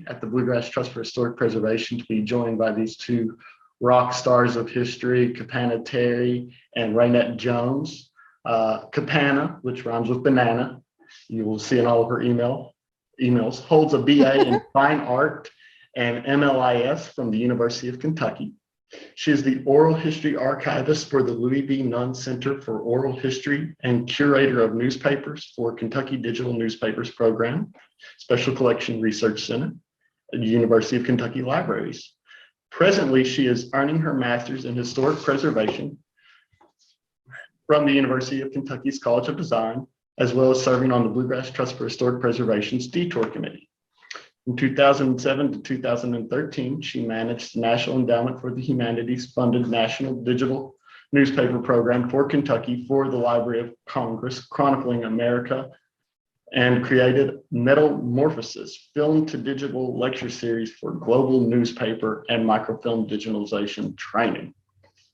at the Bluegrass Trust for Historic Preservation to be joined by these two rock stars of history, Capanna Terry and Raynette Jones. Capanna, which rhymes with banana, you will see in all of her emails, holds a BA in Fine Art and MLIS from the University of Kentucky. She is the oral history archivist for the Louis B. Nunn Center for Oral History and curator of newspapers for Kentucky Digital Newspapers Program, Special Collection Research Center at the University of Kentucky Libraries. Presently, she is earning her master's in historic preservation from the University of Kentucky's College of Design, as well as serving on the Bluegrass Trust for Historic Preservation's Detour Committee. From 2007 to 2013, she managed the National Endowment for the Humanities funded National Digital Newspaper Program for Kentucky for the Library of Congress, chronicling America, and created Metamorphosis, film to digital lecture series for global newspaper and microfilm digitalization training.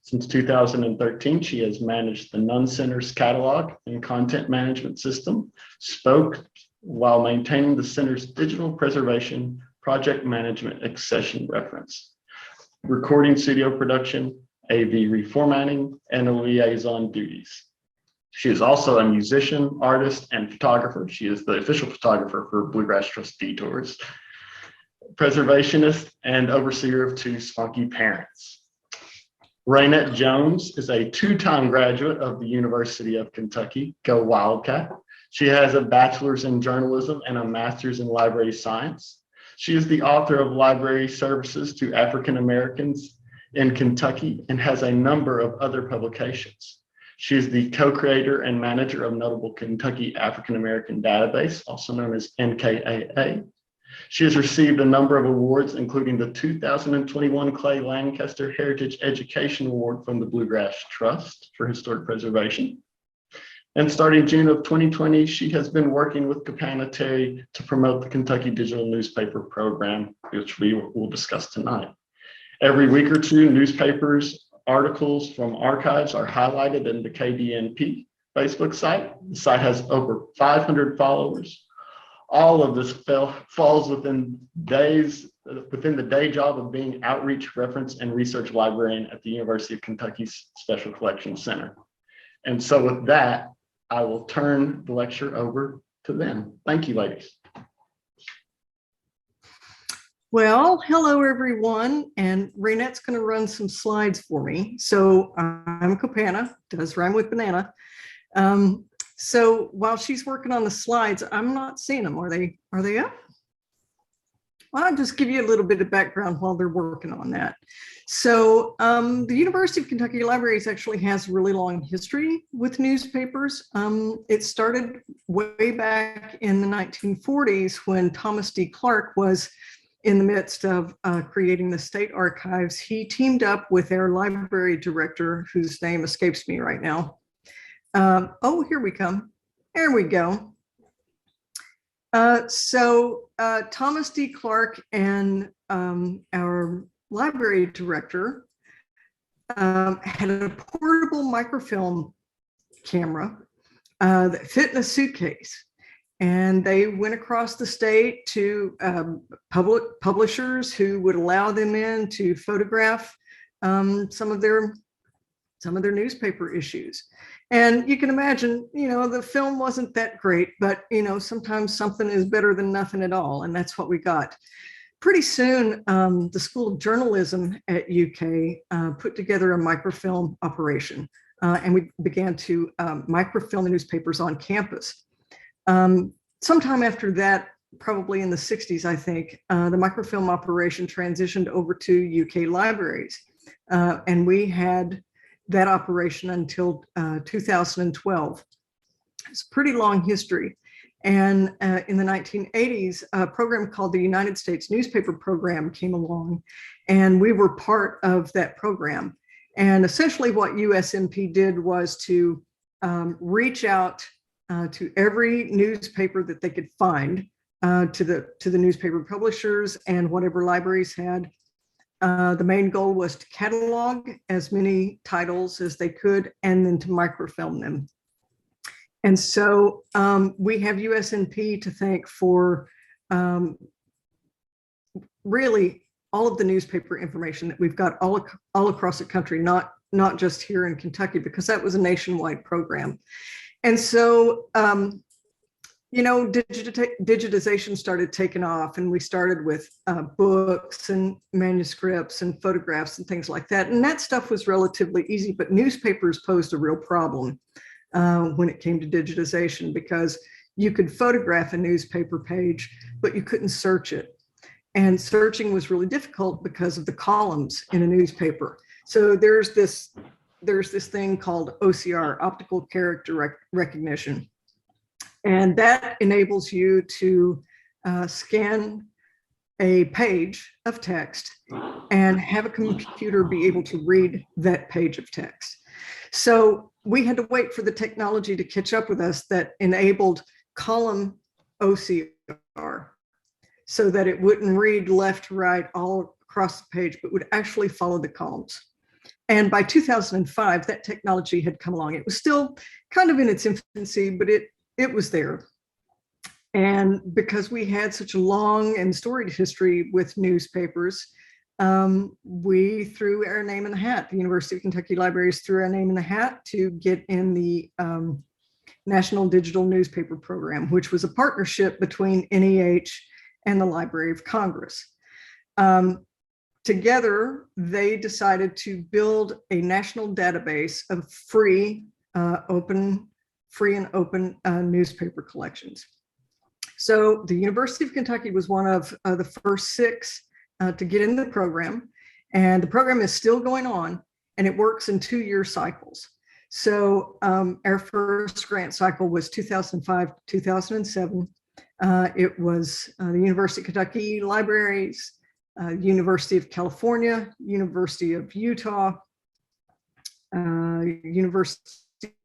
Since 2013, she has managed the Nunn Center's catalog and content management system, spoke while maintaining the center's digital preservation, project management, accession reference, recording studio production, AV reformatting, and liaison duties. She is also a musician, artist, and photographer. She is the official photographer for Bluegrass Trust Detours, preservationist, and overseer of two spunky parents. Raynette Jones is a two-time graduate of the University of Kentucky, go Wildcat. She has a bachelor's in journalism and a master's in library science. She is the author of Library Services to African Americans in Kentucky and has a number of other publications. She is the co-creator and manager of notable Kentucky African American Database, also known as NKAA. She has received a number of awards, including the 2021 Clay Lancaster Heritage Education Award from the Bluegrass Trust for Historic Preservation. And starting June of 2020, she has been working with Kopana Terry to promote the Kentucky Digital Newspaper Program, which we will discuss tonight. Every week or two, newspapers, articles from archives are highlighted in the KDNP Facebook site. The site has over 500 followers. All of this falls within the day job of being outreach, reference, and research librarian at the University of Kentucky's Special Collections Center. And so with that, I will turn the lecture over to them. Thank you, ladies. Well, hello, everyone. And Raynette's going to run some slides for me. So I'm Capanna, does rhyme with banana. So while she's working on the slides, I'm not seeing them. Are they up? Well, I'll just give you a little bit of background while they're working on that. So the University of Kentucky Libraries actually has a really long history with newspapers. It started way back in the 1940s when Thomas D. Clark was in the midst of creating the state archives. He teamed up with their library director, whose name escapes me right now. Oh, here we come. There we go. So Thomas D. Clark and our library director had a portable microfilm camera that fit in a suitcase. And they went across the state to public publishers who would allow them in to photograph some of their newspaper issues. And you can imagine, the film wasn't that great, but, sometimes something is better than nothing at all. And that's what we got. Pretty soon, the School of Journalism at UK put together a microfilm operation. And we began to microfilm the newspapers on campus. Sometime after that, probably in the 60s, I think, the microfilm operation transitioned over to UK libraries. And we had that operation until 2012. It's a pretty long history. And in the 1980s, a program called the United States Newspaper Program came along, and we were part of that program. And essentially what USNP did was to reach out to every newspaper that they could find, to the newspaper publishers and whatever libraries had. The main goal was to catalog as many titles as they could and then to microfilm them. And so we have USNP to thank for really all of the newspaper information that we've got all across the country, not just here in Kentucky, because that was a nationwide program. And so, digitization started taking off, and we started with books and manuscripts and photographs and things like that. And that stuff was relatively easy, but newspapers posed a real problem when it came to digitization, because you could photograph a newspaper page, but you couldn't search it. And searching was really difficult because of the columns in a newspaper. So there's this thing called OCR, optical character recognition. And that enables you to scan a page of text and have a computer be able to read that page of text. So we had to wait for the technology to catch up with us that enabled column OCR, so that it wouldn't read left to right all across the page, but would actually follow the columns. And by 2005, that technology had come along. It was still kind of in its infancy, but it was there. And because we had such a long and storied history with newspapers, we threw our name in the hat. The University of Kentucky Libraries threw our name in the hat to get in the National Digital Newspaper Program, which was a partnership between NEH and the Library of Congress. Together, they decided to build a national database of free and open newspaper collections. So the University of Kentucky was one of the first 6 to get in the program, and the program is still going on, and it works in 2-year cycles. So our first grant cycle was 2005, 2007. It was the University of Kentucky Libraries, University of California, University of Utah, University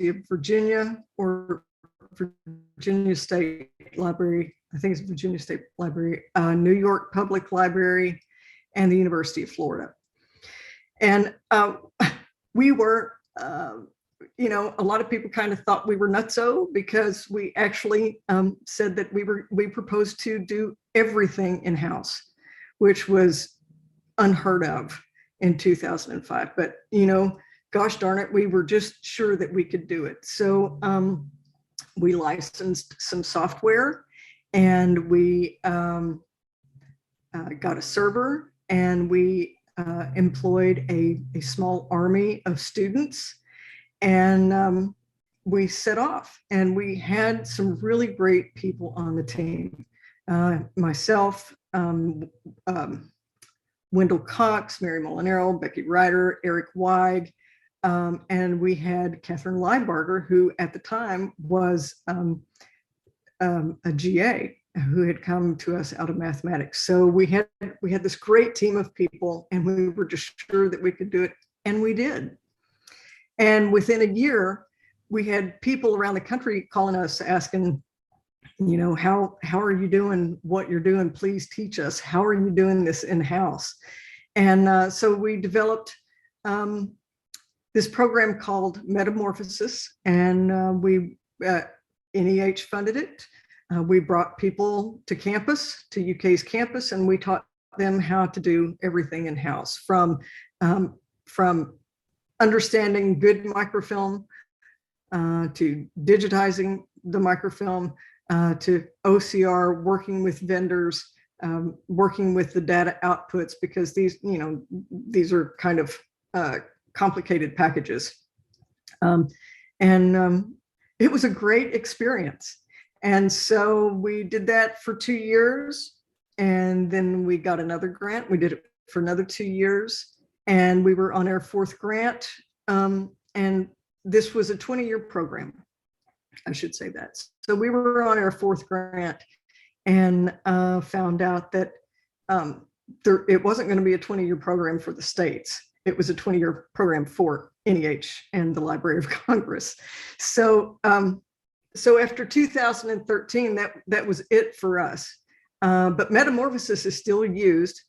of Virginia, or Virginia State Library, I think it's Virginia State Library, New York Public Library, and the University of Florida. And we were, a lot of people kind of thought we were nutso, because we actually said that we proposed to do everything in-house, which was unheard of in 2005. But, gosh darn it, we were just sure that we could do it. So we licensed some software, and we got a server, and we employed a small army of students, and we set off, and we had some really great people on the team. Myself, Wendell Cox, Mary Molinaro, Becky Ryder, Eric Weig, and we had Catherine Linebarger, who at the time was a GA who had come to us out of mathematics. So we had this great team of people, and we were just sure that we could do it, and we did. And within a year, we had people around the country calling us asking, how are you doing what you're doing? Please teach us. How are you doing this in-house? And so we developed this program called Metamorphosis, and NEH funded it. We brought people to campus, to UK's campus, and we taught them how to do everything in-house, from understanding good microfilm to digitizing the microfilm, to OCR, working with vendors, working with the data outputs, because these are kind of complicated packages. It was a great experience. And so we did that for 2 years, and then we got another grant. We did it for another 2 years, and we were on our 4th grant. And this was a 20-year program, I should say that. So we were on our 4th grant, and found out that it wasn't going to be a 20-year program for the states. It was a 20-year program for NEH and the Library of Congress. So after 2013, that was it for us. But Metamorphosis is still used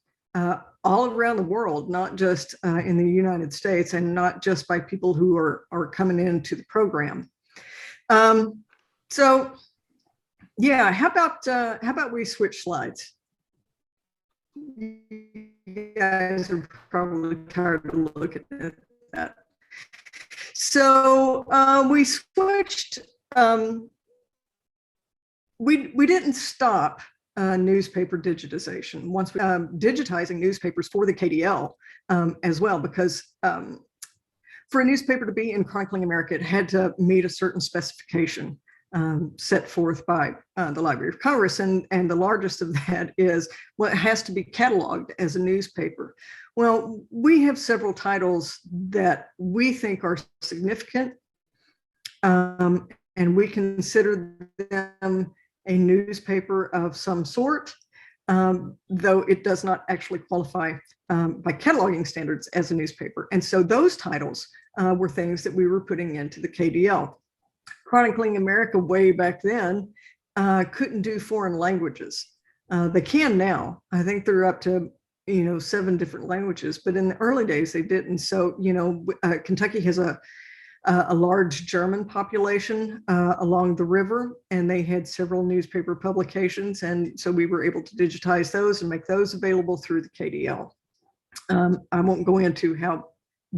all around the world, not just in the United States, and not just by people who are coming into the program. So yeah, how about we switch slides? you guys are probably tired of looking at that. So we switched. We didn't stop newspaper digitization. Once we digitizing newspapers for the KDL as well, because for a newspaper to be in Chronicling America, it had to meet a certain specification set forth by the Library of Congress. And the largest of that is, well, it has to be cataloged as a newspaper. Well, we have several titles that we think are significant, and we consider them a newspaper of some sort, though it does not actually qualify by cataloging standards as a newspaper. And so those titles were things that we were putting into the KDL. Chronicling America way back then couldn't do foreign languages. They can now. I think they're up to 7 different languages, but in the early days they didn't. So Kentucky has a large German population along the river, and they had several newspaper publications, and so we were able to digitize those and make those available through the KDL. I won't go into how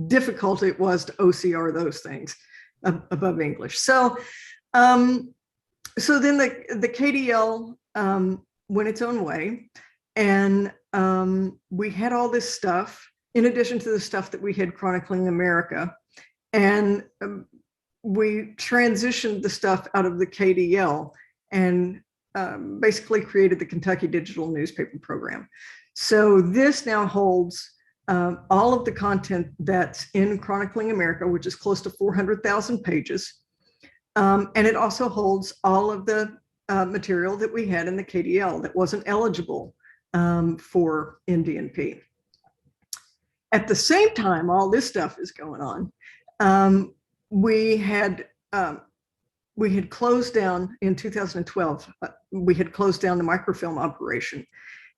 difficult it was to OCR those things above English. So then the KDL went its own way, and we had all this stuff in addition to the stuff that we had Chronicling America, and we transitioned the stuff out of the KDL and basically created the Kentucky Digital Newspaper Program. So this now holds all of the content that's in Chronicling America, which is close to 400,000 pages. And it also holds all of the material that we had in the KDL that wasn't eligible for NDNP. At the same time, all this stuff is going on. We had closed down in 2012. We had closed down the microfilm operation.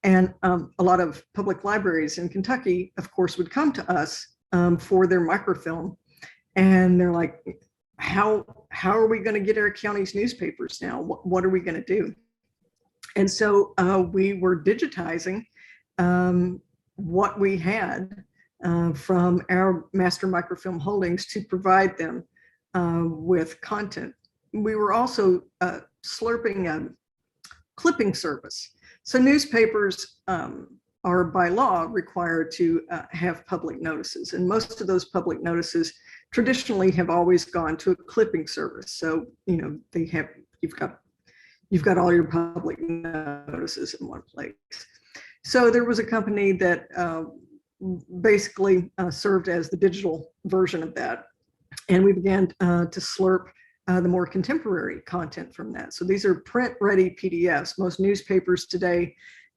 And a lot of public libraries in Kentucky, of course, would come to us for their microfilm. And they're like, how are we going to get our county's newspapers now? What are we going to do? And so we were digitizing what we had from our master microfilm holdings to provide them with content. We were also slurping a clipping service. So newspapers are by law required to have public notices, and most of those public notices traditionally have always gone to a clipping service. So they have you've got all your public notices in one place. So there was a company that basically served as the digital version of that, and we began to slurp the more contemporary content from that. So these are print-ready PDFs. Most newspapers today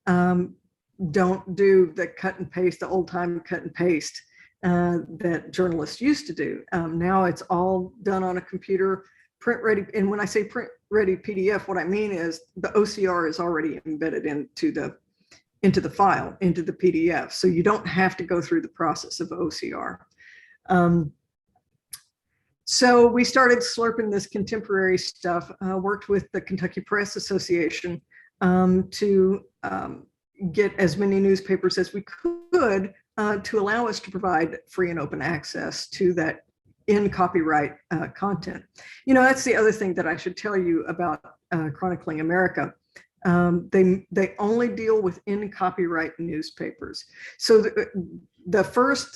don't do the cut and paste, the old-time cut and paste that journalists used to do. Now it's all done on a computer, print-ready. And when I say print-ready PDF, what I mean is the OCR is already embedded into the file, into the PDF. So you don't have to go through the process of OCR. So we started slurping this contemporary stuff, worked with the Kentucky Press Association to get as many newspapers as we could to allow us to provide free and open access to that in copyright content. That's the other thing that I should tell you about Chronicling America. They only deal with in copyright newspapers. So the first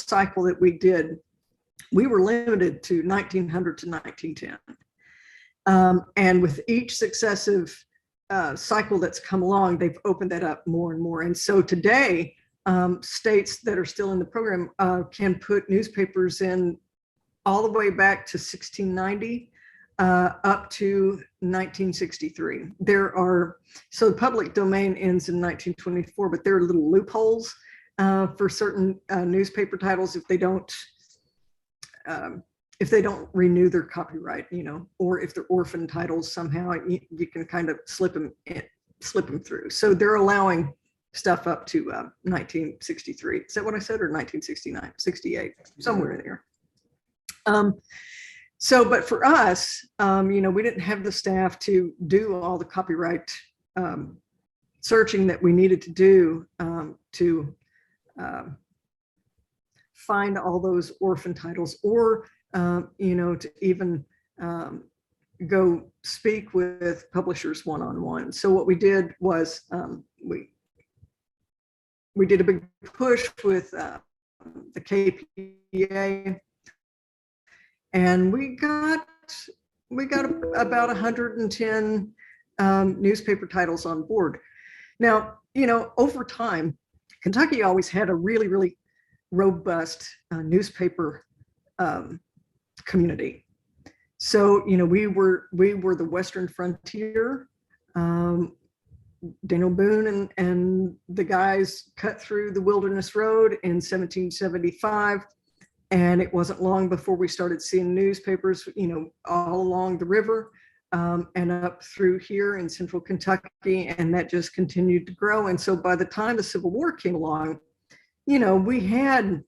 cycle that we did, we were limited to 1900 to 1910. And with each successive cycle that's come along, they've opened that up more and more. And so today, states that are still in the program can put newspapers in all the way back to 1690 up to 1963. So the public domain ends in 1924, but there are little loopholes for certain newspaper titles if they don't renew their copyright, or if they're orphan titles somehow, you can kind of slip them through. So they're allowing stuff up to 1963. Is that what I said, or 1969, 68, somewhere in there. But for us, we didn't have the staff to do all the copyright searching that we needed to do to find all those orphan titles, or to even go speak with publishers one-on-one. So what we did was we did a big push with the KPA, and we got about 110 newspaper titles on board. Now, over time, Kentucky always had a really, really robust newspaper community. So, we were the Western frontier. Daniel Boone and the guys cut through the Wilderness Road in 1775. And it wasn't long before we started seeing newspapers, all along the river and up through here in central Kentucky. And that just continued to grow. And so by the time the Civil War came along, we had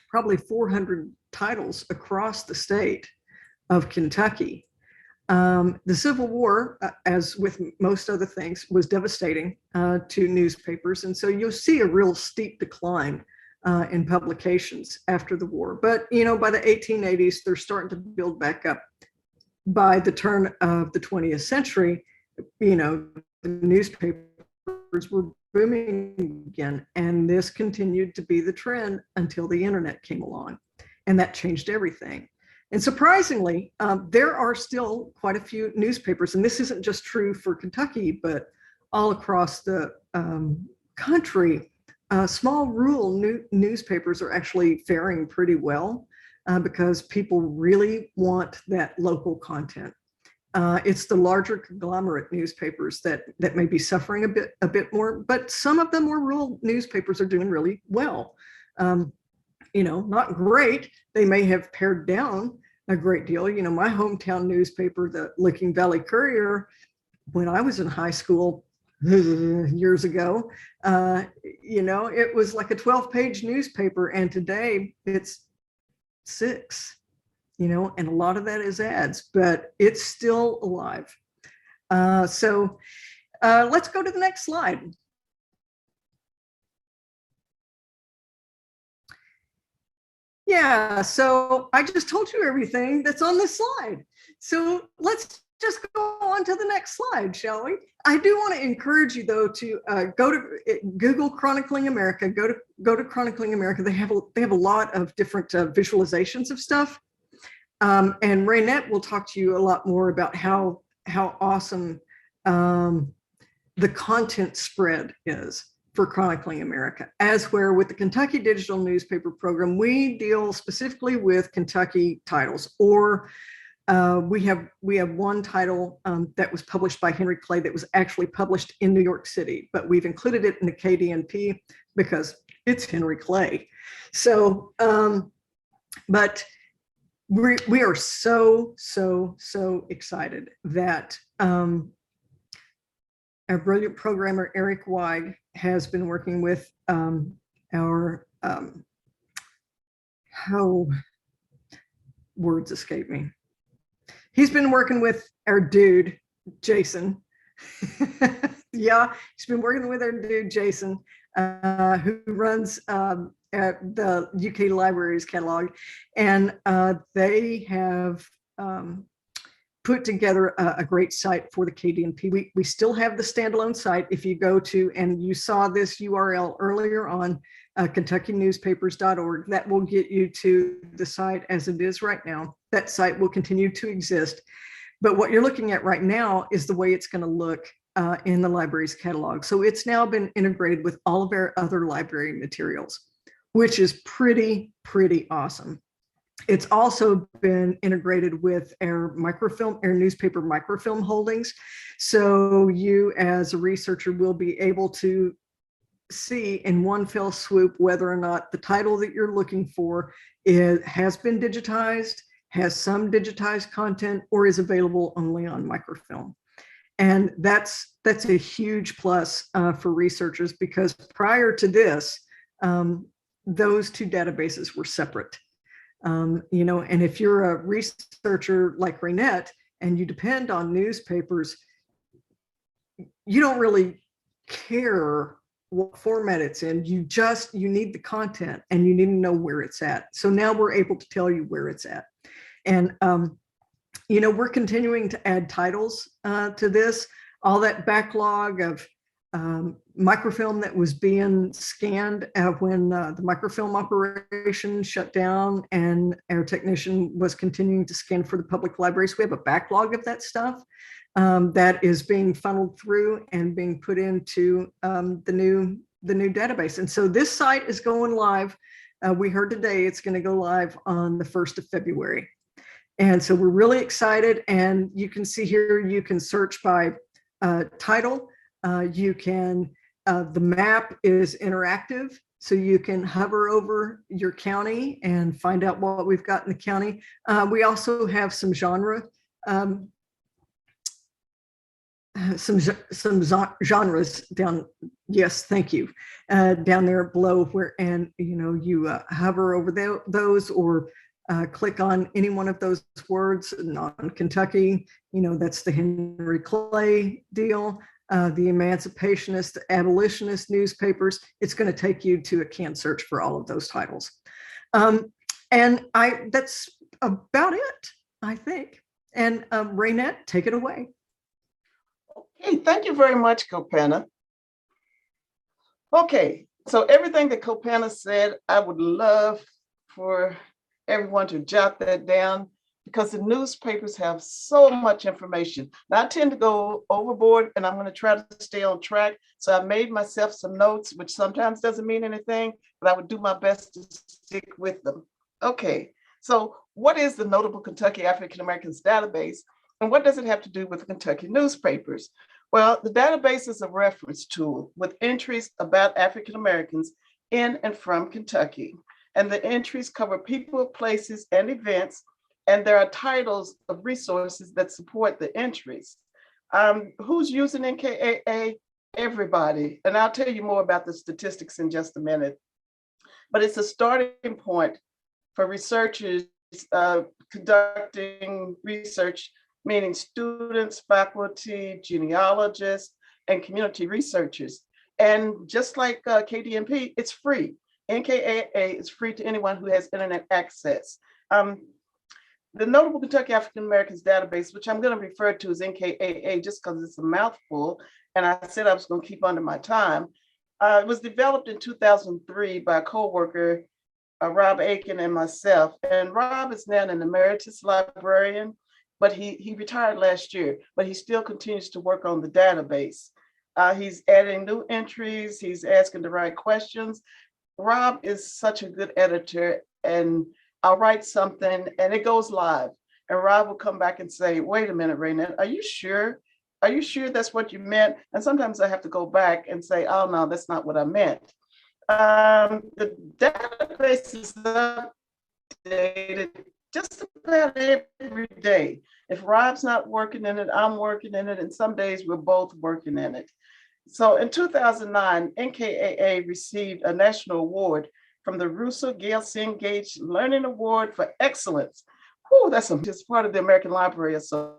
probably 400 titles across the state of Kentucky. The Civil War, as with most other things, was devastating to newspapers. And so you'll see a real steep decline in publications after the war. But, by the 1880s, they're starting to build back up. By the turn of the 20th century, the newspapers were booming again. And this continued to be the trend until the internet came along. And that changed everything. And surprisingly, there are still quite a few newspapers, and this isn't just true for Kentucky, but all across the country. Small rural newspapers are actually faring pretty well because people really want that local content. It's the larger conglomerate newspapers that may be suffering a bit more, but some of the more rural newspapers are doing really well. Not great. They may have pared down a great deal. My hometown newspaper, the Licking Valley Courier, when I was in high school years ago, it was like a 12-page newspaper, and today it's 6, and a lot of that is ads, but it's still alive. So let's go to the next slide. Yeah, so I just told you everything that's on this slide. So let's just go on to the next slide, shall we? I do want to encourage you, though, to go to Google Chronicling America. Go to Chronicling America. They have a lot of different visualizations of stuff. And Reinette will talk to you a lot more about how awesome the content spread is for Chronicling America, as where with the Kentucky Digital Newspaper Program, we deal specifically with Kentucky titles, or we have one title that was published by Henry Clay that was actually published in New York City, but we've included it in the KDNP because it's Henry Clay. So, but we are so excited that our brilliant programmer, Eric Weig, has been working with our, words escape me. He's been working with our dude, Jason. Yeah, he's been working with our dude, Jason, who runs at the UK Libraries catalog. And they have put together a great site for the KDNP. We still have the standalone site. If you go to, and you saw this URL earlier on KentuckyNewspapers.org, that will get you to the site as it is right now. That site will continue to exist. But what you're looking at right now is the way it's going to look in the library's catalog. So it's now been integrated with all of our other library materials, which is pretty awesome. It's also been integrated with our microfilm, our newspaper microfilm holdings. So you as a researcher will be able to see in one fell swoop whether or not the title that you're looking for has been digitized, has some digitized content, or is available only on microfilm. And that's a huge plus for researchers, because prior to this, those two databases were separate. And if you're a researcher like Reinette and you depend on newspapers, you don't really care what format it's in. You need the content and you need to know where it's at. So now we're able to tell you where it's at. And, we're continuing to add titles to this. All that backlog of microfilm that was being scanned when the microfilm operation shut down, and our technician was continuing to scan for the public libraries. We have a backlog of that stuff that is being funneled through and being put into the new database. And so this site is going live. We heard today it's going to go live on the 1st of February. And so we're really excited. And you can see here, you can search by title. You can, the map is interactive, so you can hover over your county and find out what we've got in the county. We also have some genre, some genres down. Yes, thank you. Down there below where, and you hover over those, or click on any one of those words. Non-Kentucky, that's the Henry Clay deal. The emancipationist, abolitionist newspapers. It's going to take you to a canned search for all of those titles. And that's about it, I think. And Raynette, take it away. Okay, thank you very much, Kopana. Okay, so everything that Kopana said, I would love for everyone to jot that down, because the newspapers have so much information. Now, I tend to go overboard, and I'm going to try to stay on track. So I made myself some notes, which sometimes doesn't mean anything, but I would do my best to stick with them. Okay, so what is the Notable Kentucky African Americans database, and what does it have to do with the Kentucky newspapers? Well, the database is a reference tool with entries about African Americans in and from Kentucky. And the entries cover people, places, and events, and there are titles of resources that support the entries. Who's using NKAA? Everybody. And I'll tell you more about the statistics in just a minute. But it's a starting point for researchers conducting research, meaning students, faculty, genealogists, and community researchers. And just like KDNP, it's free. NKAA is free to anyone who has internet access. The Notable Kentucky African Americans database, which I'm going to refer to as NKAA just because it's a mouthful, and I said I was going to keep under my time, it was developed in 2003 by a co-worker, Rob Aiken, and myself. And Rob is now an emeritus librarian, but he retired last year, but he still continues to work on the database. He's adding new entries, he's asking the right questions. Rob is such a good editor, and I'll write something and it goes live. And Rob will come back and say, wait a minute, Reinette, are you sure? Are you sure that's what you meant? And sometimes I have to go back and say, oh no, that's not what I meant. The database is updated just about every day. If Rob's not working in it, I'm working in it, and some days we're both working in it. So in 2009, NKAA received a national award from the Russell Gail Gage Learning Award for Excellence. Whew, that's just part of the American Library Association.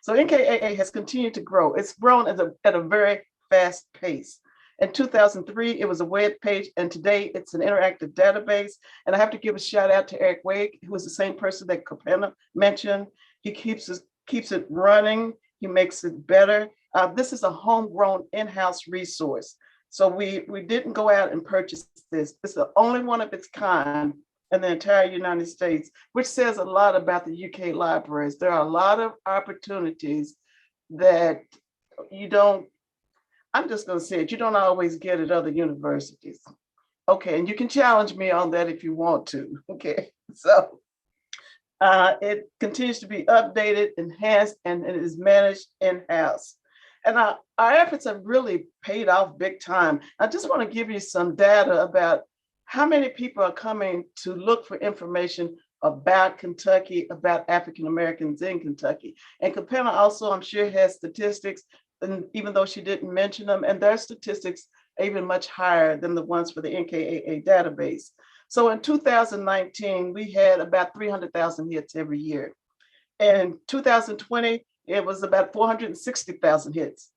So NKAA has continued to grow. It's grown at a very fast pace. In 2003, it was a web page, and today it's an interactive database. And I have to give a shout out to Eric Wake, who is the same person that Capanna mentioned. He keeps it running. He makes it better. This is a homegrown in-house resource. So we didn't go out and purchase this. It's the only one of its kind in the entire United States, which says a lot about the UK libraries. There are a lot of opportunities that you don't, I'm just going to say it, you don't always get at other universities. Okay, and you can challenge me on that if you want to. Okay, so it continues to be updated, enhanced, and it is managed in-house. And our efforts have really paid off big time. I just want to give you some data about how many people are coming to look for information about Kentucky, about African Americans in Kentucky. And Capanna also, I'm sure, has statistics, and even though she didn't mention them, and their statistics are even much higher than the ones for the NKAA database. So in 2019, we had about 300,000 hits every year. In 2020, it was about 460,000 hits.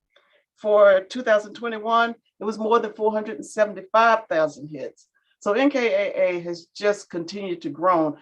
For 2021, it was more than 475,000 hits. So NKAA has just continued to grow,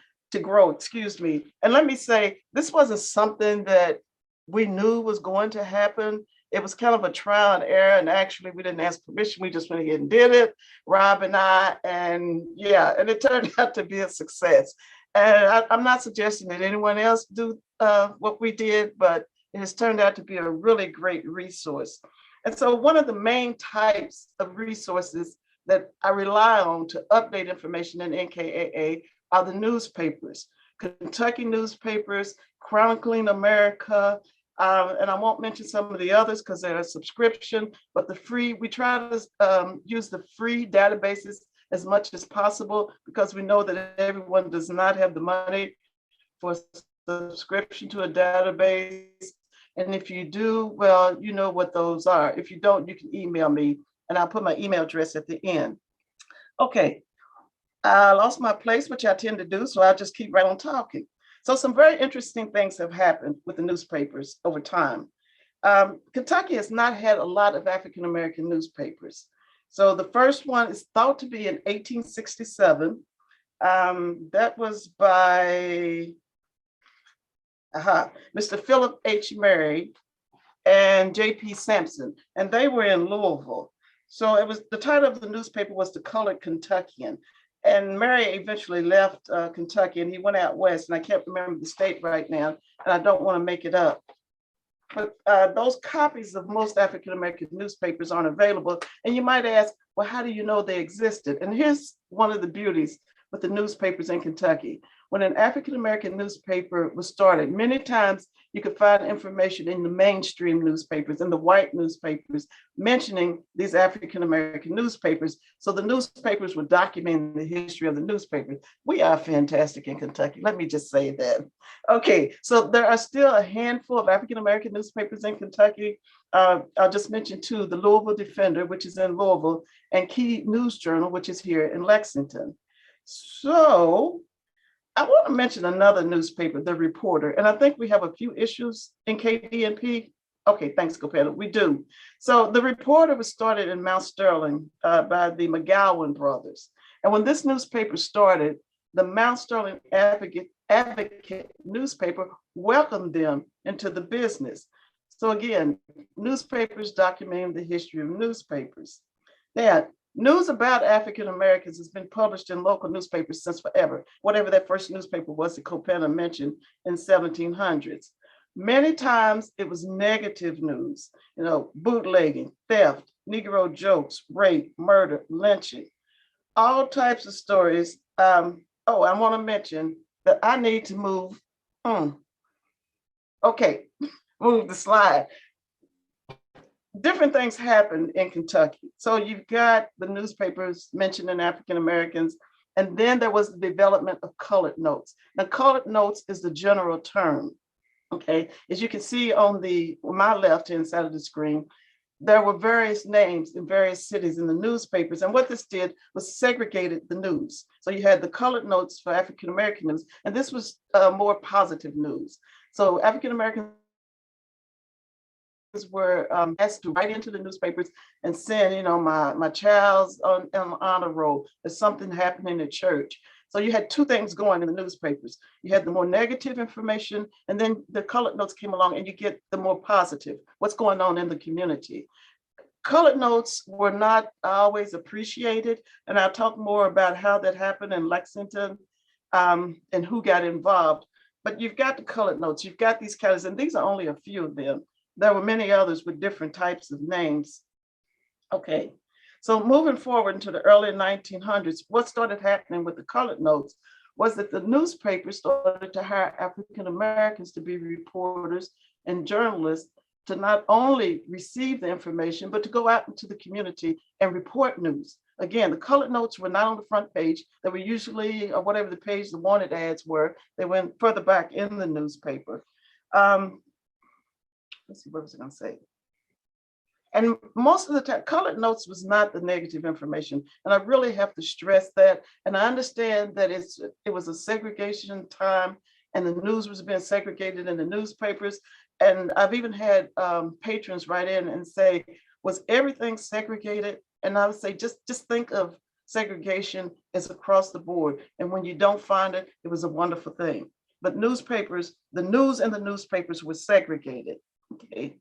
excuse me. And let me say, this wasn't something that we knew was going to happen. It was kind of a trial and error. And actually, we didn't ask permission. We just went ahead and did it, Rob and I. And yeah, and it turned out to be a success. And I'm not suggesting that anyone else do what we did, but it has turned out to be a really great resource. And so one of the main types of resources that I rely on to update information in NKAA are the newspapers, Kentucky newspapers, Chronicling America, and I won't mention some of the others because they're a subscription, but we try to use the free databases as much as possible because we know that everyone does not have the money for subscription to a database. And if you do, well, you know what those are. If you don't, you can email me and I'll put my email address at the end. Okay, I lost my place, which I tend to do, so I'll just keep right on talking. So some very interesting things have happened with the newspapers over time. Kentucky has not had a lot of African-American newspapers. So the first one is thought to be in 1867. That was by Mr. Philip H. Murray and J.P. Sampson, and they were in Louisville. So it was, the title of the newspaper was The Colored Kentuckian. And Murray eventually left Kentucky and he went out west, and I can't remember the state right now, and I don't want to make it up. But those copies of most African-American newspapers aren't available. And you might ask, well, how do you know they existed? And here's one of the beauties with the newspapers in Kentucky. When an African-American newspaper was started, many times you could find information in the mainstream newspapers and the white newspapers mentioning these African-American newspapers. So the newspapers were documenting the history of the newspapers. We are fantastic in Kentucky. Let me just say that. Okay, so there are still a handful of African-American newspapers in Kentucky. I'll just mention two, the Louisville Defender, which is in Louisville, and Key News Journal, which is here in Lexington. So I want to mention another newspaper, The Reporter, and I think we have a few issues in KDNP. Okay, thanks, Kopana. We do. So The Reporter was started in Mount Sterling by the McGowan brothers. And when this newspaper started, the Mount Sterling Advocate newspaper welcomed them into the business. So again, newspapers documenting the history of newspapers. Now, news about African Americans has been published in local newspapers since forever, whatever that first newspaper was that Kopana mentioned in 1700s. Many times it was negative news, you know, bootlegging, theft, Negro jokes, rape, murder, lynching, all types of stories. Oh, I want to mention that I need to move. Okay, move the slide. Different things happened in Kentucky. So you've got the newspapers mentioning African Americans, and then there was the development of colored notes. Now, colored notes is the general term, okay? As you can see on my left-hand side of the screen, there were various names in various cities in the newspapers, and what this did was segregated the news. So you had the colored notes for African American news, and this was more positive news. So African Americans were asked to write into the newspapers and send, you know, my child's on honor roll. There's something happening at church. So you had two things going in the newspapers. You had the more negative information, and then the colored notes came along, and you get the more positive, what's going on in the community. Colored notes were not always appreciated, and I'll talk more about how that happened in Lexington and who got involved. But you've got the colored notes, you've got these categories, and these are only a few of them. There were many others with different types of names. Okay, so moving forward into the early 1900s, what started happening with the colored notes was that the newspapers started to hire African Americans to be reporters and journalists to not only receive the information, but to go out into the community and report news. Again, the colored notes were not on the front page. They were usually, or whatever the page the wanted ads were, they went further back in the newspaper. Let's see, what was I going to say? And most of the time, colored notes was not the negative information. And I really have to stress that. And I understand that it was a segregation time and the news was being segregated in the newspapers. And I've even had patrons write in and say, was everything segregated? And I would say, just think of segregation as across the board. And when you don't find it, it was a wonderful thing. But newspapers, the news and the newspapers were segregated. Okay.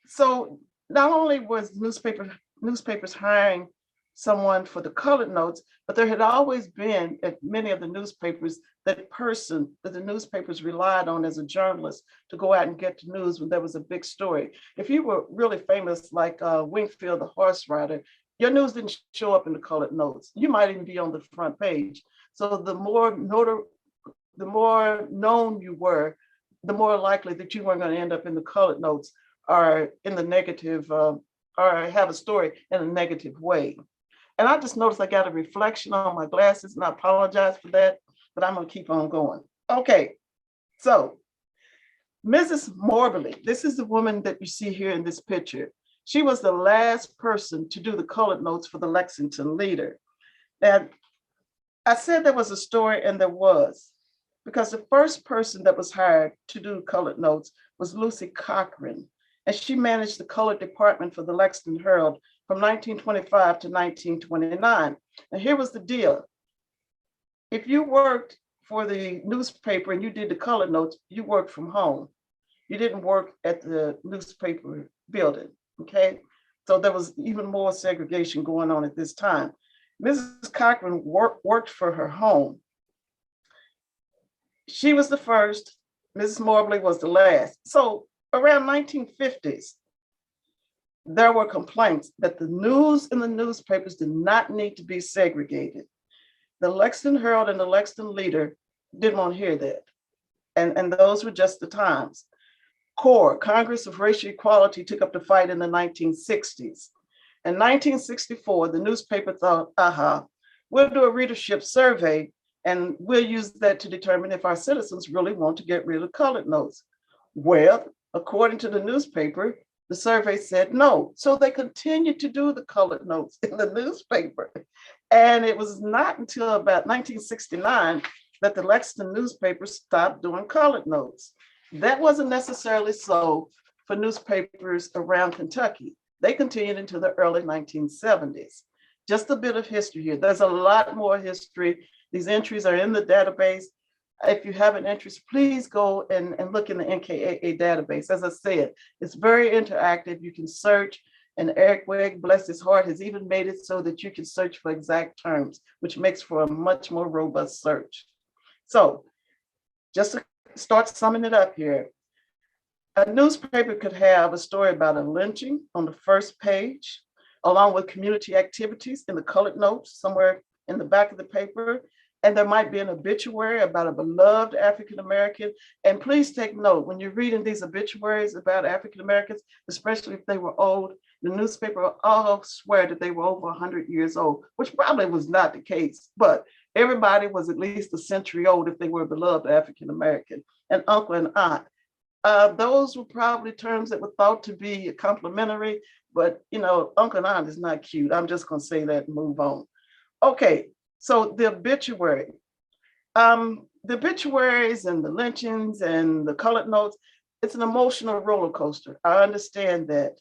So not only was newspapers hiring someone for the colored notes, but there had always been at many of the newspapers that person that the newspapers relied on as a journalist to go out and get the news when there was a big story. If you were really famous, like Wingfield the horse rider, your news didn't show up in the colored notes. You might even be on the front page. So the more known you were, the more likely that you weren't going to end up in the colored notes or in the negative, or have a story in a negative way. And I just noticed I got a reflection on my glasses, and I apologize for that, but I'm going to keep on going. Okay, so Mrs. Morbely, this is the woman that you see here in this picture. She was the last person to do the colored notes for the Lexington Leader. And I said there was a story, and there was, because the first person that was hired to do colored notes was Lucy Cochran, and she managed the colored department for the Lexington Herald from 1925 to 1929. And here was the deal. If you worked for the newspaper and you did the colored notes, you worked from home. You didn't work at the newspaper building, okay? So there was even more segregation going on at this time. Mrs. Cochran worked for her home. She was the first, Mrs. Morbely was the last. So around 1950s, there were complaints that the news in the newspapers did not need to be segregated. The Lexington Herald and the Lexington Leader didn't want to hear that. And those were just the times. CORE, Congress of Racial Equality, took up the fight in the 1960s. In 1964, the newspaper thought, we'll do a readership survey and we'll use that to determine if our citizens really want to get rid of colored notes. Well, according to the newspaper, the survey said no. So they continued to do the colored notes in the newspaper. And it was not until about 1969 that the Lexington newspaper stopped doing colored notes. That wasn't necessarily so for newspapers around Kentucky. They continued into the early 1970s. Just a bit of history here. There's a lot more history. These entries are in the database. If you have an interest, please go and look in the NKAA database. As I said, it's very interactive. You can search, and Eric Wegg, bless his heart, has even made it so that you can search for exact terms, which makes for a much more robust search. So just to start summing it up here, a newspaper could have a story about a lynching on the first page, along with community activities in the colored notes somewhere in the back of the paper. And there might be an obituary about a beloved African-American. And please take note, when you're reading these obituaries about African-Americans, especially if they were old, the newspaper will all swear that they were over 100 years old, which probably was not the case, but everybody was at least a century old if they were a beloved African-American. And uncle and aunt, those were probably terms that were thought to be complimentary, but uncle and aunt is not cute. I'm just gonna say that and move on. Okay. So the obituary, the obituaries and the lynchings and the colored notes, it's an emotional roller coaster. I understand that.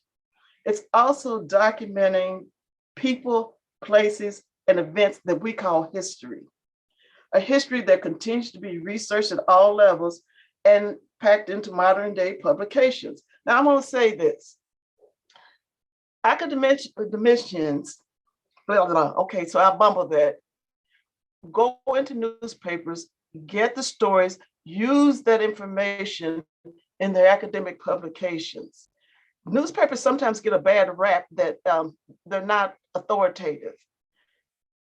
It's also documenting people, places, and events that we call history. A history that continues to be researched at all levels and packed into modern day publications. Now I'm gonna say this. Academics, okay, so I'll bumble that. Go into newspapers, get the stories, use that information in their academic publications. Newspapers sometimes get a bad rap that they're not authoritative.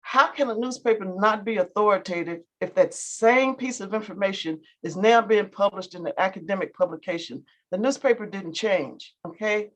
How can a newspaper not be authoritative if that same piece of information is now being published in an academic publication? The newspaper didn't change, okay?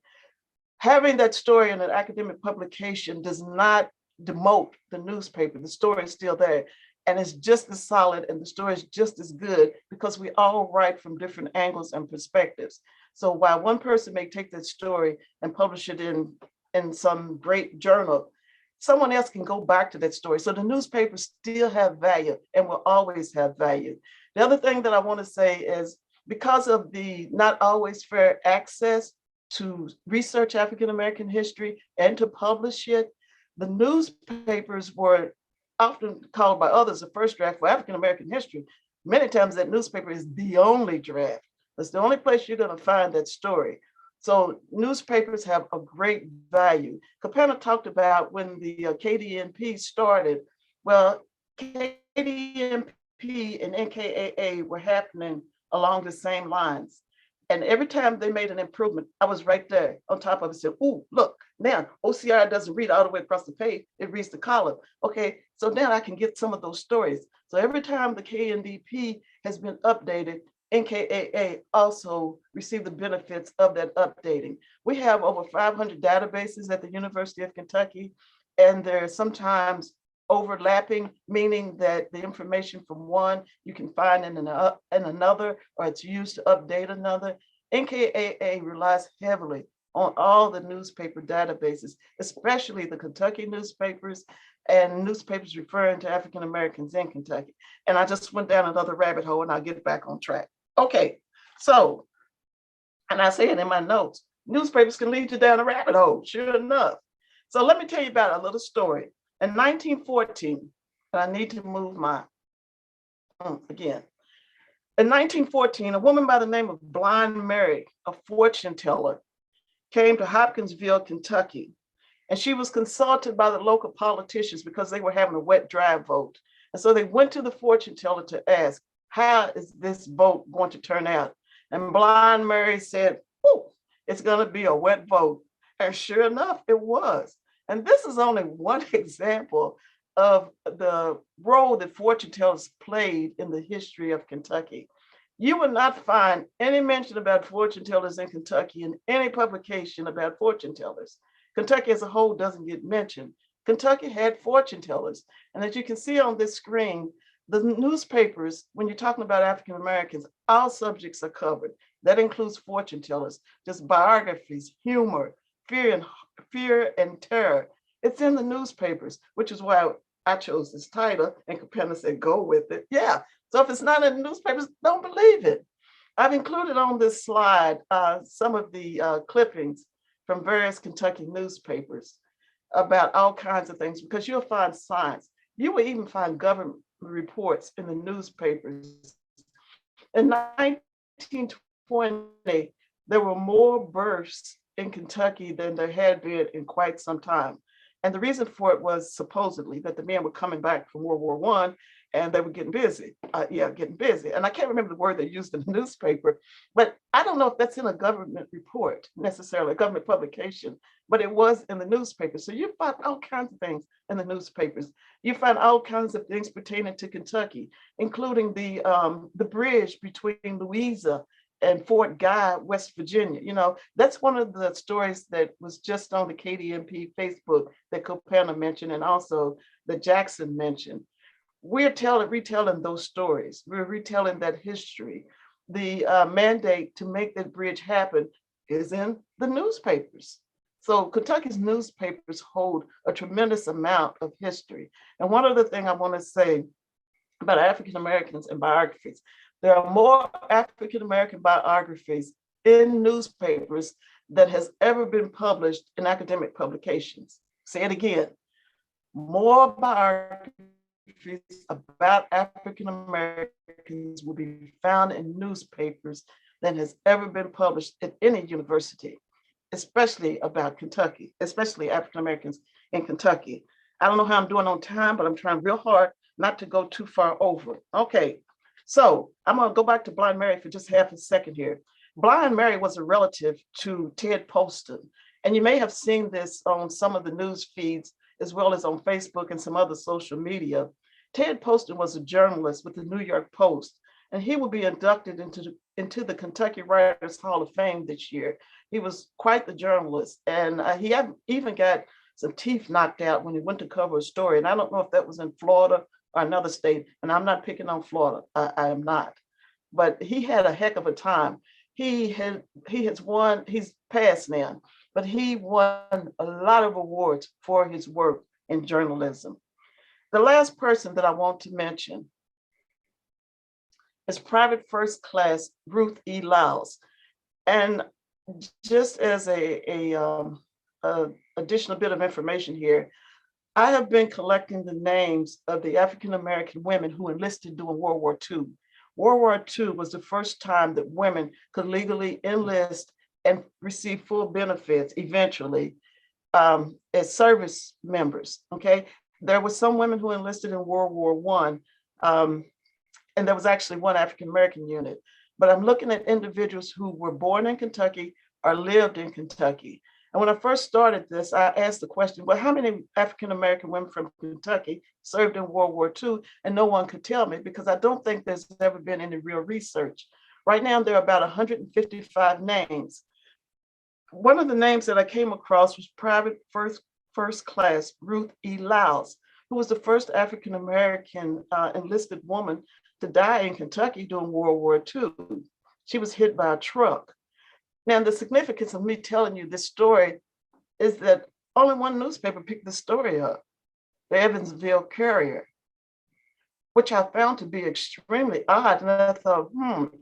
Having that story in an academic publication does not demote the newspaper. The story is still there, and it's just as solid, and the story is just as good because we all write from different angles and perspectives. So while one person may take that story and publish it in some great journal, someone else can go back to that story. So the newspapers still have value and will always have value. The other thing that I want to say is because of the not always fair access to research African American history and to publish it, the newspapers were often called by others the first draft for African American history. Many times that newspaper is the only draft. That's the only place you're going to find that story. So newspapers have a great value. Capanna talked about when the KDNP started. Well, KDNP and NKAA were happening along the same lines. And every time they made an improvement, I was right there on top of it, said, "Ooh, look, now OCR doesn't read all the way across the page, it reads the column. Okay, so now I can get some of those stories." So every time the KNDP has been updated, NKAA also received the benefits of that updating. We have over 500 databases at the University of Kentucky, and they're sometimes overlapping, meaning that the information from one you can find in another, or it's used to update another. NKAA relies heavily on all the newspaper databases, especially the Kentucky newspapers and newspapers referring to African Americans in Kentucky. And I just went down another rabbit hole, and I'll get back on track. Okay, so, and I say it in my notes, newspapers can lead you down a rabbit hole, sure enough. So let me tell you about a little story. In 1914, and I need to move my, again. In 1914, a woman by the name of Blind Mary, a fortune teller, came to Hopkinsville, Kentucky. And she was consulted by the local politicians because they were having a wet, dry vote. And so they went to the fortune teller to ask, how is this vote going to turn out? And Blind Mary said, "Oh, it's going to be a wet vote." And sure enough, it was. And this is only one example of the role that fortune tellers played in the history of Kentucky. You will not find any mention about fortune tellers in Kentucky in any publication about fortune tellers. Kentucky as a whole doesn't get mentioned. Kentucky had fortune tellers. And as you can see on this screen, the newspapers, when you're talking about African Americans, all subjects are covered. That includes fortune tellers, just biographies, humor, fear and terror. It's in the newspapers, which is why I chose this title, and Capanna said, go with it. Yeah, so if it's not in the newspapers, don't believe it. I've included on this slide some of the clippings from various Kentucky newspapers about all kinds of things, because you'll find science. You will even find government reports in the newspapers. In 1920, there were more births in Kentucky than there had been in quite some time. And the reason for it was supposedly that the men were coming back from World War I and they were getting busy. Getting busy. And I can't remember the word they used in the newspaper, but I don't know if that's in a government report necessarily, a government publication, but it was in the newspaper. So you find all kinds of things in the newspapers. You find all kinds of things pertaining to Kentucky, including the bridge between Louisa and Fort Guy, West Virginia. You know, that's one of the stories that was just on the KDNP Facebook that Kopana mentioned, and also that Jackson mentioned. We're retelling those stories. We're retelling that history. The mandate to make that bridge happen is in the newspapers. So Kentucky's newspapers hold a tremendous amount of history. And one other thing I want to say about African Americans and biographies, there are more African American biographies in newspapers that has ever been published in academic publications. Say it again, more biographies about African Americans will be found in newspapers than has ever been published at any university, especially about Kentucky, especially African Americans in Kentucky. I don't know how I'm doing on time, but I'm trying real hard not to go too far over. Okay, so I'm gonna go back to Blind Mary for just half a second here. Blind Mary was a relative to Ted Poston, and you may have seen this on some of the news feeds as well as on Facebook and some other social media. Ted Poston was a journalist with the New York Post, and he will be inducted into the Kentucky Writers Hall of Fame this year. He was quite the journalist, and he even got some teeth knocked out when he went to cover a story. And I don't know if that was in Florida or another state, and I'm not picking on Florida, I am not. But he had a heck of a time. He has won, he's passed now, but he won a lot of awards for his work in journalism. The last person that I want to mention is Private First Class Ruth E. Lyles. And just as a additional bit of information here, I have been collecting the names of the African-American women who enlisted during World War II. World War II was the first time that women could legally enlist and receive full benefits eventually as service members, okay? There were some women who enlisted in World War I, and there was actually one African-American unit. But I'm looking at individuals who were born in Kentucky or lived in Kentucky. And when I first started this, I asked the question, well, how many African-American women from Kentucky served in World War II? And no one could tell me because I don't think there's ever been any real research. Right now, there are about 155 names. One of the names that I came across was Private First Class Ruth E. Lyles, who was the first African-American enlisted woman to die in Kentucky during World War II. She was hit by a truck. Now, the significance of me telling you this story is that only one newspaper picked the story up, the Evansville Courier, which I found to be extremely odd. And I thought,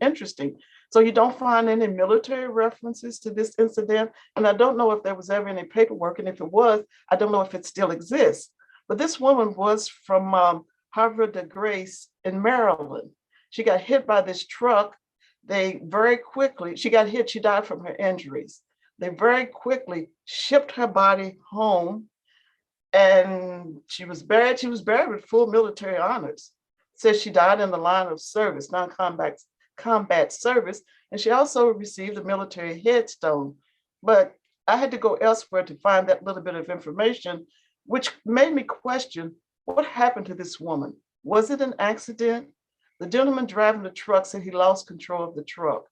interesting. So you don't find any military references to this incident. And I don't know if there was ever any paperwork. And if it was, I don't know if it still exists. But this woman was from Havre de Grace in Maryland. She got hit by this truck. They very quickly, she got hit, she died from her injuries. They very quickly shipped her body home and she was buried with full military honors. Says she died in the line of service, non-combat service, and she also received a military headstone. But I had to go elsewhere to find that little bit of information, which made me question what happened to this woman. Was it an accident? The gentleman driving the truck said he lost control of the truck.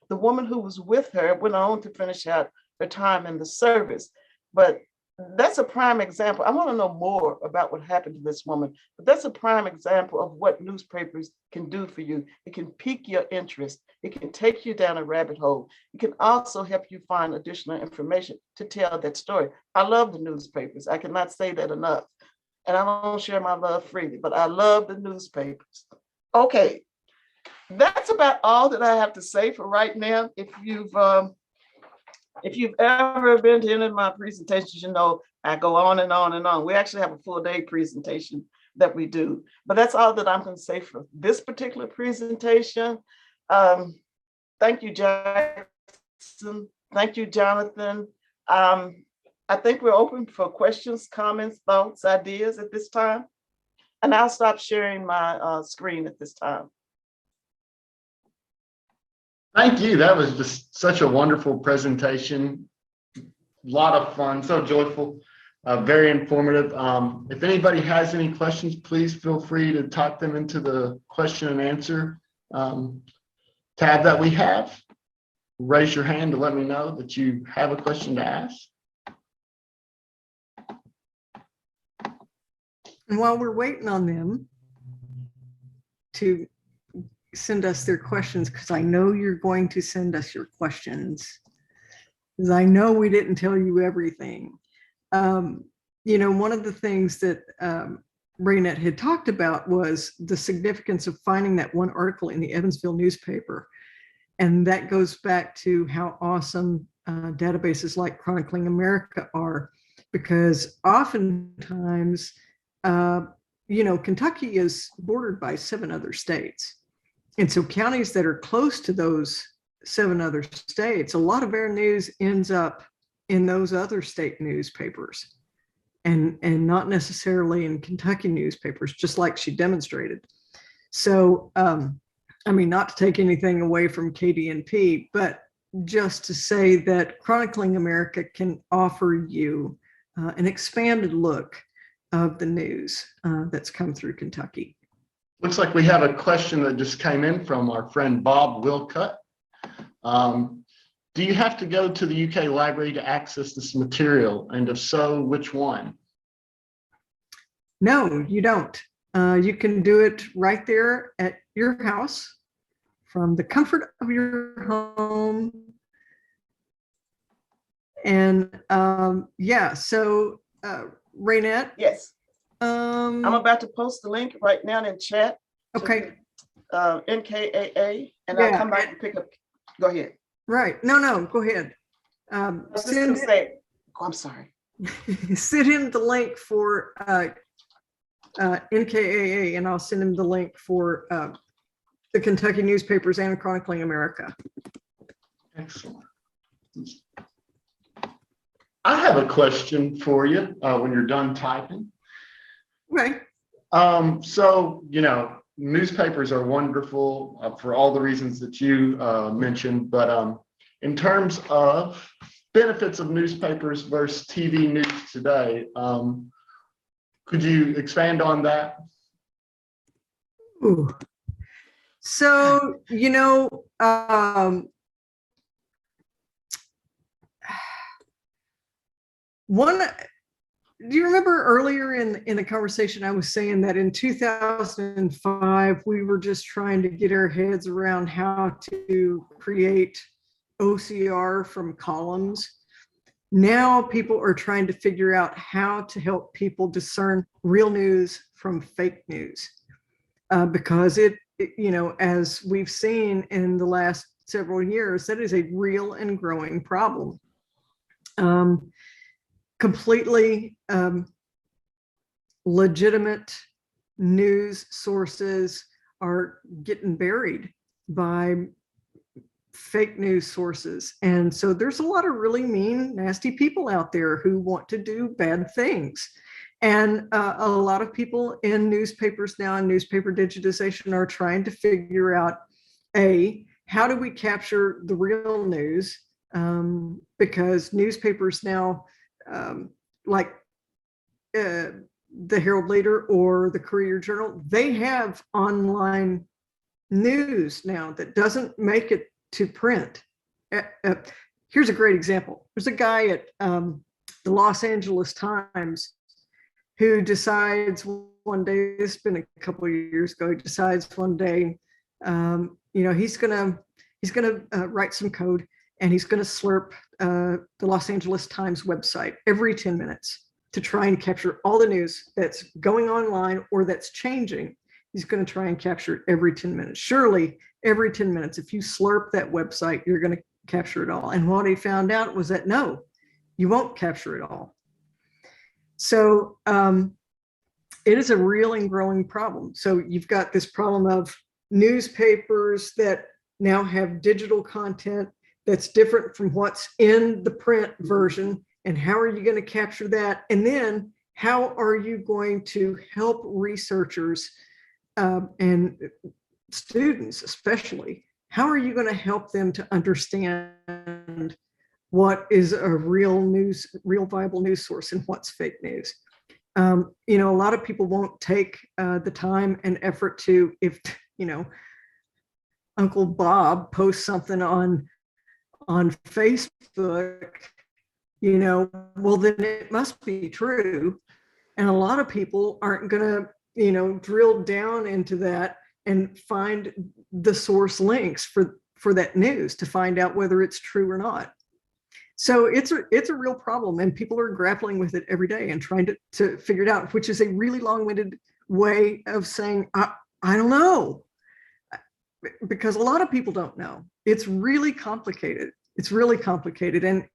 The woman who was with her went on to finish out her time in the service. But that's a prime example. I want to know more about what happened to this woman, but that's a prime example of what newspapers can do for you. It can pique your interest. It can take you down a rabbit hole. It can also help you find additional information to tell that story. I love the newspapers. I cannot say that enough. And I don't share my love freely, but I love the newspapers. Okay, that's about all that I have to say for right now. If you've ever been to any of my presentations, you know I go on and on and on. We actually have a full day presentation that we do, but that's all that I'm going to say for this particular presentation. Thank you, Jackson. Thank you, Jonathan. I think we're open for questions, comments, thoughts, ideas at this time. And I'll stop sharing my screen at this time. Thank you. That was just such a wonderful presentation. A lot of fun, so joyful, very informative. If anybody has any questions, please feel free to type them into the question and answer tab that we have. Raise your hand to let me know that you have a question to ask. And while we're waiting on them to send us their questions, because I know you're going to send us your questions, because I know we didn't tell you everything. You know, one of the things that Reinette had talked about was the significance of finding that one article in the Evansville newspaper. And that goes back to how awesome databases like Chronicling America are, because oftentimes, you know, Kentucky is bordered by 7 other states. And so counties that are close to those 7 other states, a lot of our news ends up in those other state newspapers and not necessarily in Kentucky newspapers, just like she demonstrated. So, I mean, not to take anything away from KDNP, but just to say that Chronicling America can offer you an expanded look of the news that's come through Kentucky. Looks like we have a question that just came in from our friend Bob Wilcutt. Do you have to go to the UK library to access this material? And if so, which one? No, you don't. You can do it right there at your house from the comfort of your home. And yeah, so Reinette? Yes. I'm about to post the link right now in chat. Okay. NKAA, and I'll Yeah, come back and pick up. Go ahead. right. No, go ahead. I was just gonna say, oh, I'm sorry. Send him the link for NKAA, and I'll send him the link for the Kentucky newspapers and Chronicling America. Excellent. I have a question for you when you're done typing. Okay. So, newspapers are wonderful for all the reasons that you mentioned, but in terms of benefits of newspapers versus TV news today, could you expand on that? Ooh. So, do you remember earlier in the conversation I was saying that in 2005 we were just trying to get our heads around how to create OCR from columns? Now people are trying to figure out how to help people discern real news from fake news, because as we've seen in the last several years, that is a real and growing problem. Completely legitimate news sources are getting buried by fake news sources. And so there's a lot of really mean, nasty people out there who want to do bad things. And a lot of people in newspapers now, and newspaper digitization, are trying to figure out, how do we capture the real news? Because newspapers now, like the Herald Leader or the Courier Journal, they have online news now that doesn't make it to print. Here's a great example. There's a guy at the Los Angeles Times who decides one day, it's been a couple of years ago, he decides one day, he's gonna write some code, and he's going to slurp the Los Angeles Times website every 10 minutes to try and capture all the news that's going online or that's changing. He's going to try and capture it every 10 minutes. Surely every 10 minutes, if you slurp that website, you're going to capture it all. And what he found out was that no, you won't capture it all. So it is a real and growing problem. So you've got this problem of newspapers that now have digital content that's different from what's in the print version. And how are you going to capture that? And then how are you going to help researchers and students especially, how are you going to help them to understand what is a real viable news source and what's fake news? A lot of people won't take the time and effort to, if, Uncle Bob posts something on Facebook, well, then it must be true. And a lot of people aren't going to, drill down into that and find the source links for that news to find out whether it's true or not. So it's a real problem, and people are grappling with it every day and trying to figure it out, which is a really long-winded way of saying, I don't know, because a lot of people don't know. It's really complicated. It's really complicated, and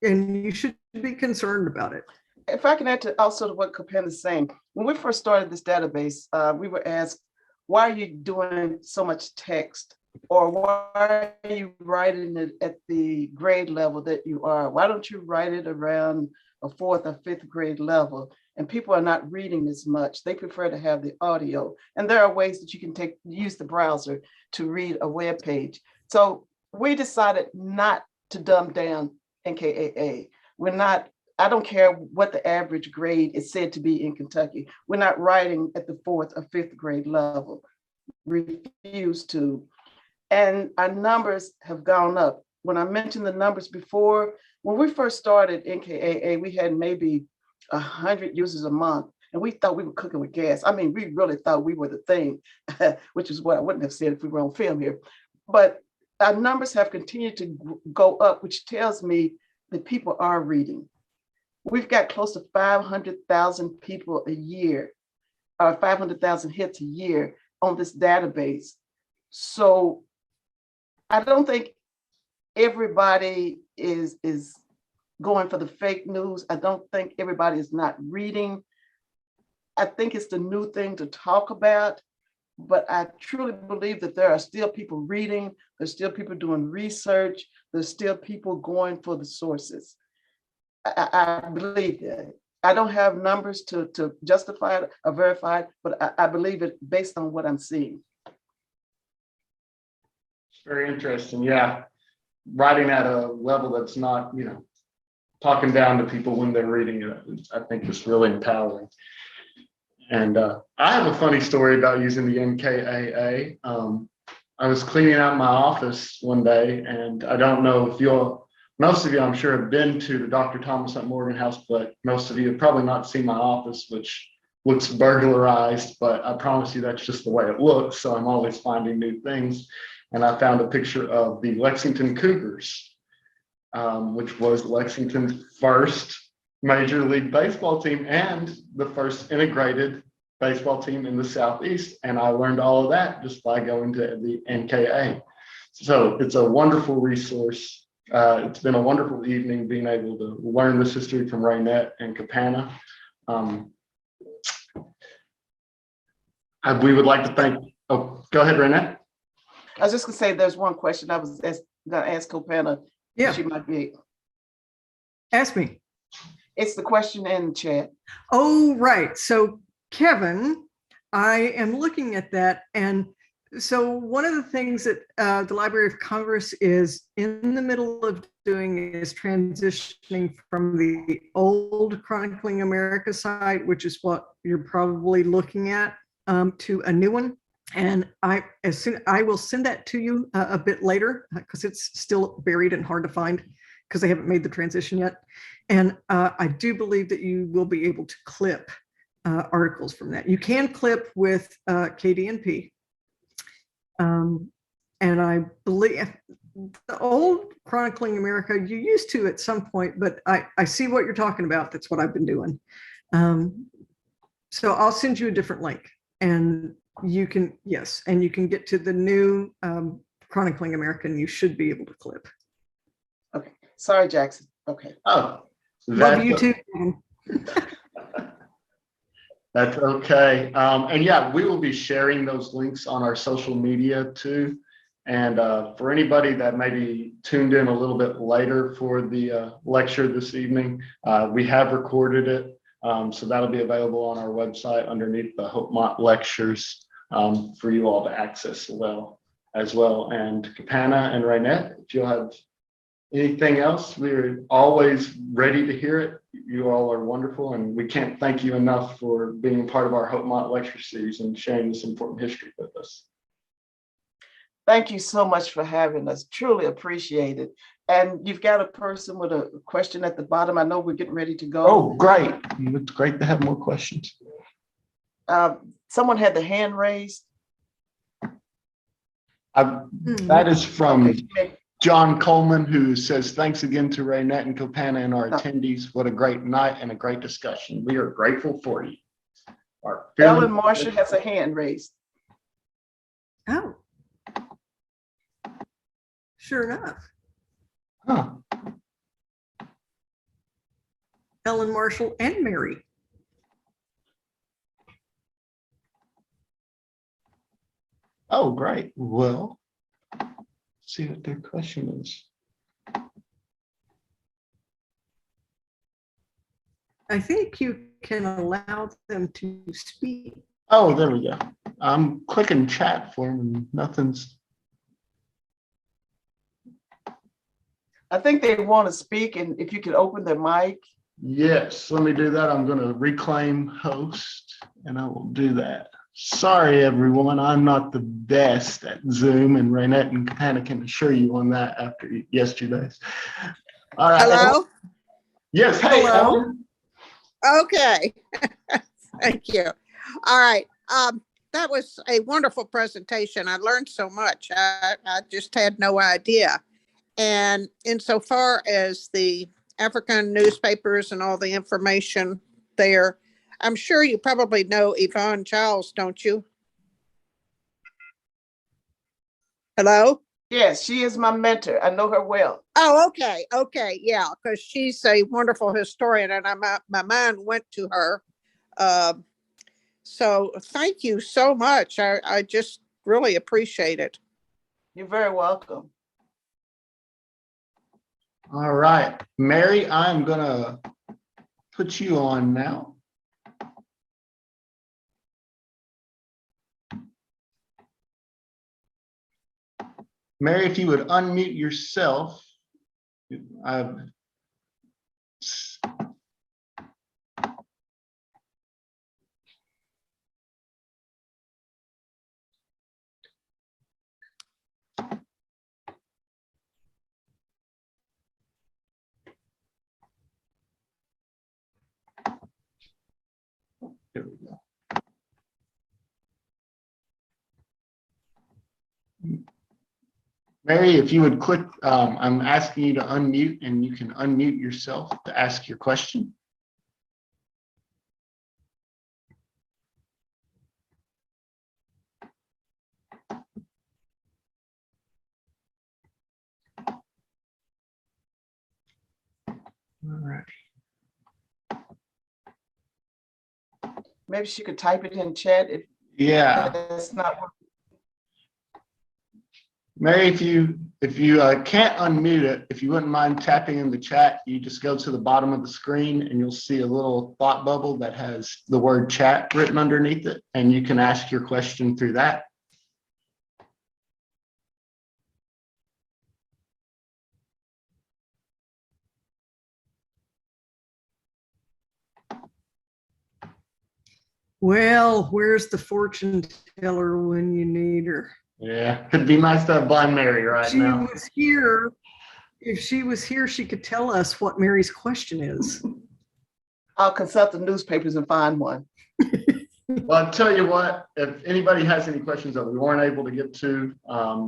you should be concerned about it. If I can add to also to what Capanna is saying, when we first started this database, we were asked, why are you doing so much text? Or why are you writing it at the grade level that you are? Why don't you write it around a 4th or 5th grade level? And people are not reading as much. They prefer to have the audio. And there are ways that you can use the browser to read a web page. So we decided not to dumb down NKAA. I don't care what the average grade is said to be in Kentucky. We're not writing at the 4th or 5th grade level. Refuse to. And our numbers have gone up. When I mentioned the numbers before, when we first started NKAA, we had maybe 100 users a month, and we thought we were cooking with gas. I mean, we really thought we were the thing, which is what I wouldn't have said if we were on film here. But our numbers have continued to go up, which tells me that people are reading. We've got close to 500,000 people a year, or 500,000 hits a year on this database. So I don't think everybody is going for the fake news. I don't think everybody is not reading. I think it's the new thing to talk about, but I truly believe that there are still people reading, there's still people doing research, there's still people going for the sources. I believe that. I don't have numbers to justify it or verify it, but I believe it based on what I'm seeing. It's very interesting. Yeah. Writing at a level that's not, talking down to people when they're reading it, I think is really empowering. And I have a funny story about using the NKAA. I was cleaning out my office one day, and I don't know if most of you, I'm sure, have been to the Dr. Thomas at Morgan House, but most of you have probably not seen my office, which looks burglarized, but I promise you that's just the way it looks. So I'm always finding new things. And I found a picture of the Lexington Cougars, which was Lexington's first Major League Baseball team and the first integrated baseball team in the Southeast. And I learned all of that just by going to the NKA. So it's a wonderful resource. It's been a wonderful evening being able to learn this history from Reinette and Capanna. We would like to thank, go ahead, Reinette. I was just gonna say, there's one question I was gonna ask Kopana. Yeah. She might be. Ask me. It's the question in the chat. Oh, right. So Kevin, I am looking at that. And so one of the things that the Library of Congress is in the middle of doing is transitioning from the old Chronicling America site, which is what you're probably looking at, to a new one. And I will send that to you a bit later because it's still buried and hard to find because they haven't made the transition yet. And I do believe that you will be able to clip articles from that. You can clip with KDNP. And I believe the old Chronicling America, you used to at some point, but I see what you're talking about. That's what I've been doing. So I'll send you a different link and you can, yes, and you can get to the new Chronicling America and you should be able to clip. Okay, sorry, Jackson. Okay. Oh, love you too. That's okay. And yeah, we will be sharing those links on our social media too. And for anybody that maybe tuned in a little bit later for the lecture this evening, we have recorded it. So that'll be available on our website underneath the Hopemont lectures for you all to access as well. And Capanna and Reinette, if you'll have anything else, we're always ready to hear it. You all are wonderful, and we can't thank you enough for being part of our Hopemont lecture series and sharing this important history with us. Thank you so much for having us. Truly appreciate it. And you've got a person with a question at the bottom. I know we're getting ready to go. Oh, great. It's great to have more questions. Someone had the hand raised. That is from Okay. John Coleman, who says, thanks again to Raynette and Kopana and our attendees. What a great night and a great discussion. We are grateful for you. Ellen Marshall has a hand raised. Oh, sure enough. Huh. Ellen Marshall and Mary. Oh, great. Well, let's see what their question is. I think you can allow them to speak. Oh, there we go. I'm clicking chat for them and nothing's. I think they want to speak, and if you could open their mic. Yes, let me do that. I'm going to reclaim host and I will do that. Sorry, everyone. I'm not the best at Zoom, and Raynette and Capanna can assure you on that after yesterday's. All right. Hello? Yes. Hey, Hello. Ellen. Okay. Thank you. All right. That was a wonderful presentation. I learned so much. I just had no idea. And insofar as the African newspapers and all the information there, I'm sure you probably know Yvonne Giles, don't you? Hello? Yes, she is my mentor. I know her well. Oh, okay, okay, yeah, because she's a wonderful historian, and my mind went to her. So thank you so much. I just really appreciate it. You're very welcome. All right, Mary, I'm gonna put you on now. Mary, if you would unmute yourself. Here we go. Mary, if you would click, I'm asking you to unmute, and you can unmute yourself to ask your question. All right. Maybe she could type it in chat if Yeah, that's not working. Mary, if you can't unmute it, if you wouldn't mind tapping in the chat, you just go to the bottom of the screen and you'll see a little thought bubble that has the word chat written underneath it, and you can ask your question through that. Well, where's the fortune teller when you need her? Yeah, it'd be nice to have blind Mary right She now. was here. If she was here, she could tell us what Mary's question is. I'll consult the newspapers and find one. Well, I'll tell you what, if anybody has any questions that we weren't able to get to,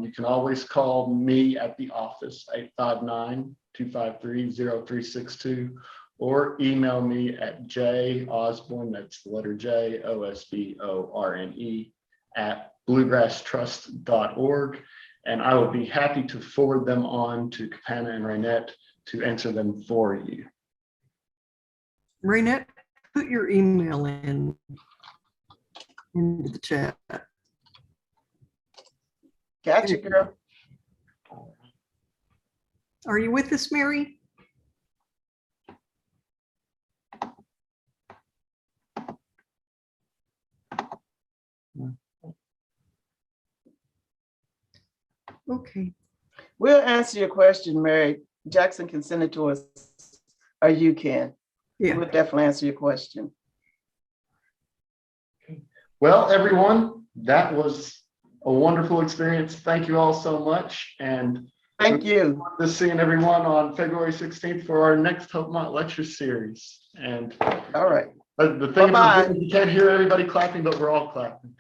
you can always call me at the office, 859-253-0362, or email me at josborne, that's the letter J, OSBORNE, at bluegrasstrust.org. And I will be happy to forward them on to Capanna and Reinette to answer them for you. Raynette, put your email into the chat. Gotcha, girl. Are you with us, Mary? Okay. We'll answer your question, Mary. Jackson can send it to us, or you can. Yeah. We'll definitely answer your question. Well, everyone, that was a wonderful experience. Thank you all so much. And Thank you. to seeing everyone on February 16th for our next Hope lecture series. And All right. the thing Bye-bye. about it, you can't hear everybody clapping, but we're all clapping.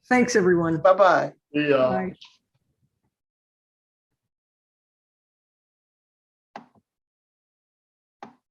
Thanks, everyone. Bye-bye. Yeah. Bye.